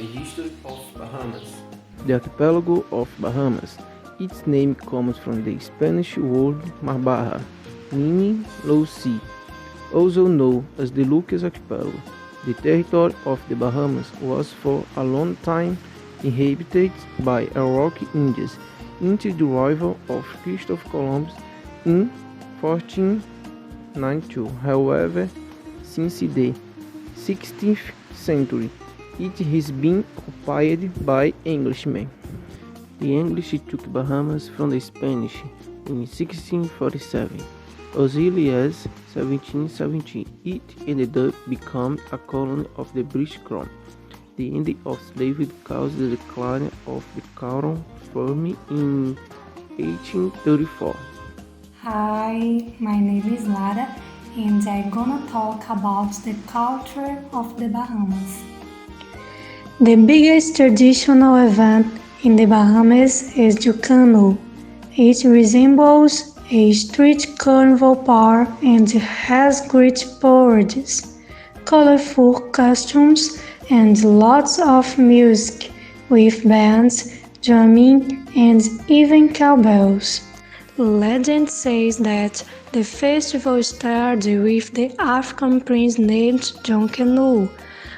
The history of Bahamas. The archipelago of Bahamas. Its name comes from the Spanish word mar baja, meaning low sea, also known as the Lucas Archipelago. The territory of the Bahamas was for a long time inhabited by Cherokee Indians until the arrival of Christopher Columbus in 1492. However, since the 16th century, it has been occupied by Englishmen. The English took Bahamas from the Spanish in 1647. As early as 1717, it ended up becoming a colony of the British Crown. The end of slavery caused the decline of the cotton farming in 1834. Hi, my name is Lara and I'm gonna talk about the culture of the Bahamas. The biggest traditional event in the Bahamas is the canoe. It resembles a street carnival park and has great parades, colorful costumes, and lots of music with bands, drumming, and even cowbells. Legend says that the festival started with the African prince named John Canoe,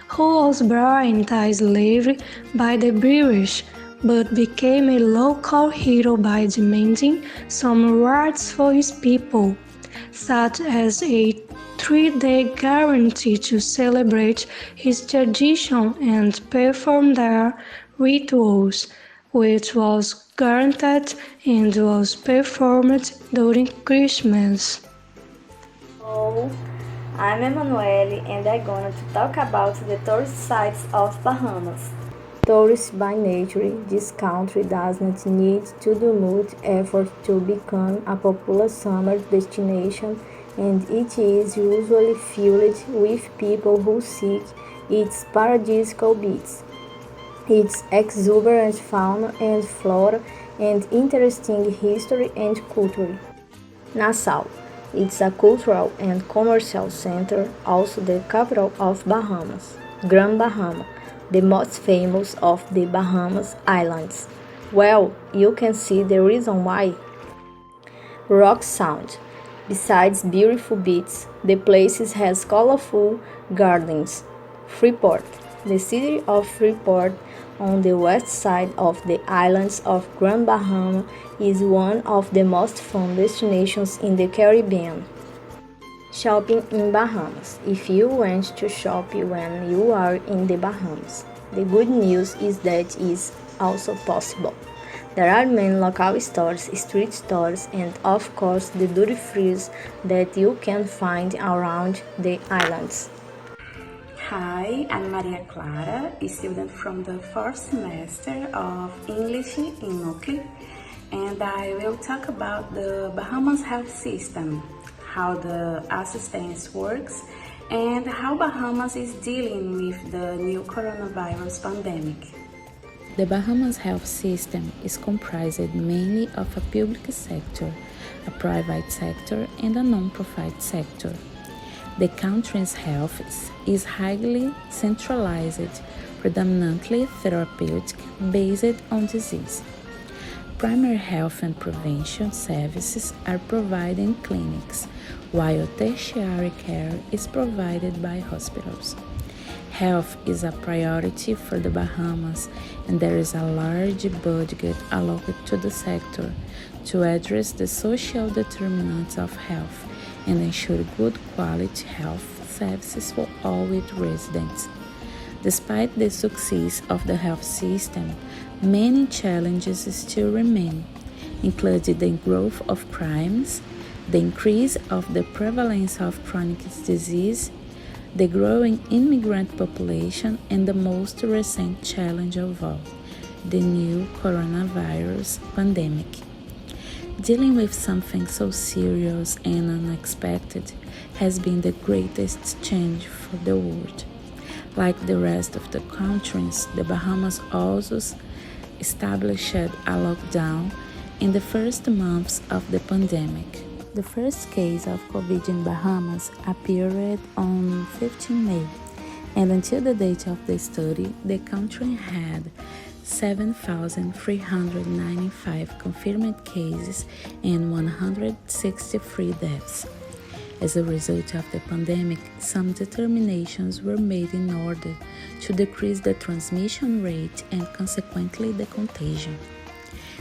who was brought into slavery by the British, but became a local hero by demanding some rights for his people, such as a 3-day guarantee to celebrate his tradition and perform their rituals, which was granted and was performed during Christmas. Hello, I'm Emanuele and I'm going to talk about the tourist sites of Bahamas. Tourist by nature, this country does not need to do much effort to become a popular summer destination, and it is usually filled with people who seek its paradisal beaches, its exuberant fauna and flora, and interesting history and culture. Nassau. It's a cultural and commercial center, also the capital of Bahamas, Grand Bahama, the most famous of the Bahamas Islands. Well, you can see the reason why. Rock Sound. Besides beautiful beaches, the place has colorful gardens. Freeport. The city of Freeport on the west side of the islands of Grand Bahama is one of the most fun destinations in the Caribbean. Shopping in Bahamas. If you want to shop when you are in the Bahamas, the good news is that it is also possible. There are many local stores, street stores, and of course the duty-free that you can find around the islands. Hi, I'm Maria Clara, a student from the 4th semester of English in NUCLE, and I will talk about the Bahamas health system, how the assistance works, and how Bahamas is dealing with the new coronavirus pandemic. The Bahamas health system is comprised mainly of a public sector, a private sector, and a non-profit sector. The country's health is highly centralized, predominantly therapeutic, based on disease. Primary health and prevention services are provided in clinics, while tertiary care is provided by hospitals. Health is a priority for the Bahamas, and there is a large budget allocated to the sector to address the social determinants of health and ensure good quality health services for all its residents. Despite the success of the health system, many challenges still remain, including the growth of crimes, the increase of the prevalence of chronic disease, the growing immigrant population, and the most recent challenge of all, the new coronavirus pandemic. Dealing with something so serious and unexpected has been the greatest change for the world. Like the rest of the countries, the Bahamas also established a lockdown in the first months of the pandemic. The first case of COVID in Bahamas appeared on 15 May, and until the date of the study, the country had 7,395 confirmed cases and 163 deaths. As a result of the pandemic, some determinations were made in order to decrease the transmission rate and consequently the contagion.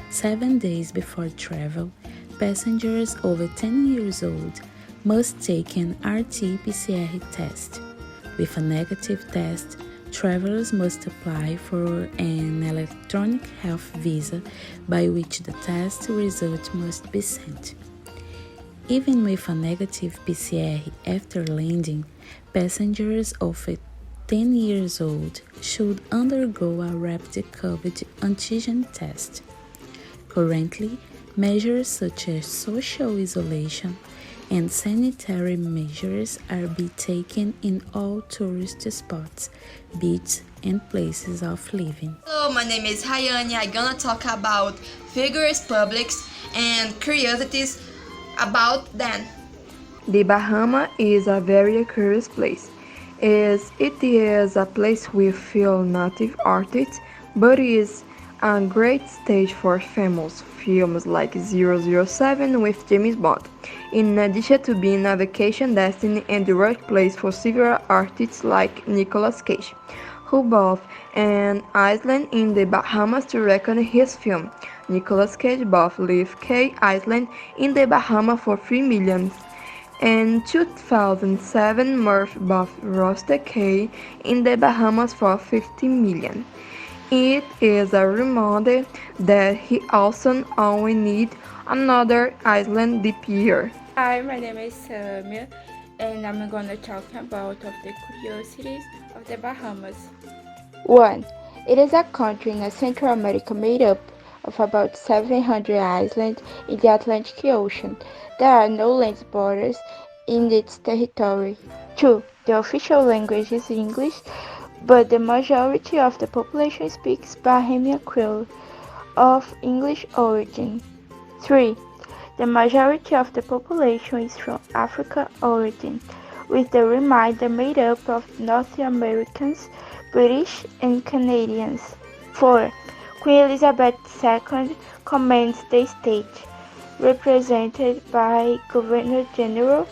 7 days before travel, passengers over 10 years old must take an RT-PCR test. With a negative test, travelers must apply for an electronic health visa by which the test result must be sent. Even with a negative PCR after landing, passengers over 10 years old should undergo a rapid COVID antigen test. Currently, measures such as social isolation and sanitary measures are being taken in all tourist spots, beaches, and places of living. Hello, my name is Hayani. I'm gonna talk about figures, publics, and curiosities about them. The Bahamas is a very curious place. It is a place with few native artists, but is a great stage for famous films like 007 with James Bond, in addition to being a vacation destination and the workplace for several artists like Nicolas Cage, who bought an island in the Bahamas to record his film. Nicolas Cage bought Leaf Cay Island in the Bahamas for $3 million. In 2007, Murphy bought Roster Cay in the Bahamas for $50 million. It is a reminder that he also only needs another island this year. Hi, my name is Samia, and I'm gonna talk about the curiosities of the Bahamas. 1. It is a country in Central America made up of about 700 islands in the Atlantic Ocean. There are no land borders in its territory. 2. The official language is English, but the majority of the population speaks Bahamian Creole of English origin. 3. The majority of the population is from African origin, with the remainder made up of North Americans, British, and Canadians. 4. Queen Elizabeth II commands the state, represented by Governor General.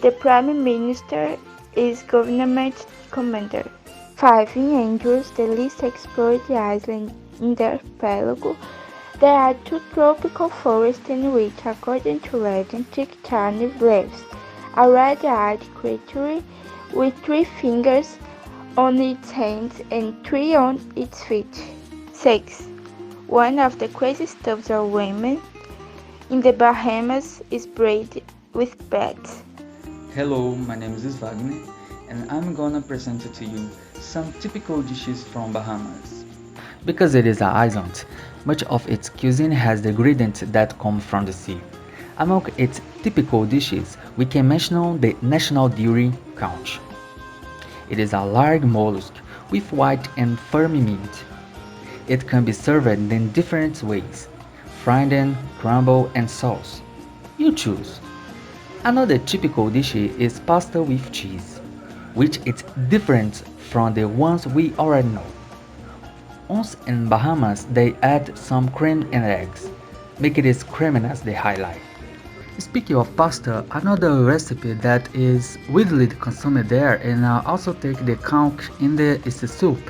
The Prime Minister is Government Commander. 5. In Andrews, the least explored island in the archipelago, there are 2 tropical forests in which, according to legend, Tiktaalik lives, a red-eyed creature with 3 fingers on its hands and 3 on its feet. 6. One of the craziest stuffs of women in the Bahamas is braided with bats. Hello, my name is Wagner, and I'm gonna present to you some typical dishes from Bahamas. Because it is an island, much of its cuisine has the ingredients that come from the sea. Among its typical dishes, we can mention the national dairy conch. It is a large mollusk with white and firm meat. It can be served in different ways: fried, crumbled, and sauce. You choose. Another typical dish is pasta with cheese, which is different from the ones we already know. Once in Bahamas, they add some cream and eggs, making this creaminess the highlight. Speaking of pasta, another recipe that is widely consumed there and also take the conch in is the soup,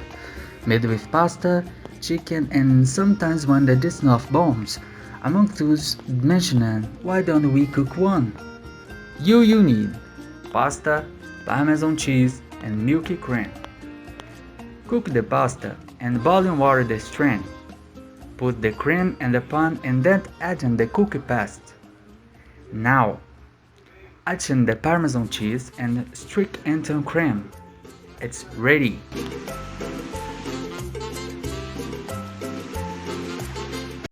made with pasta, chicken, and sometimes one addition of bones. Among those mentioned, why don't we cook one? You need pasta, Parmesan cheese, and milky cream. Cook the pasta and boiling water the strain. Put the cream in the pan and then add in the cookie paste. Now, add in the Parmesan cheese and streak into cream. It's ready.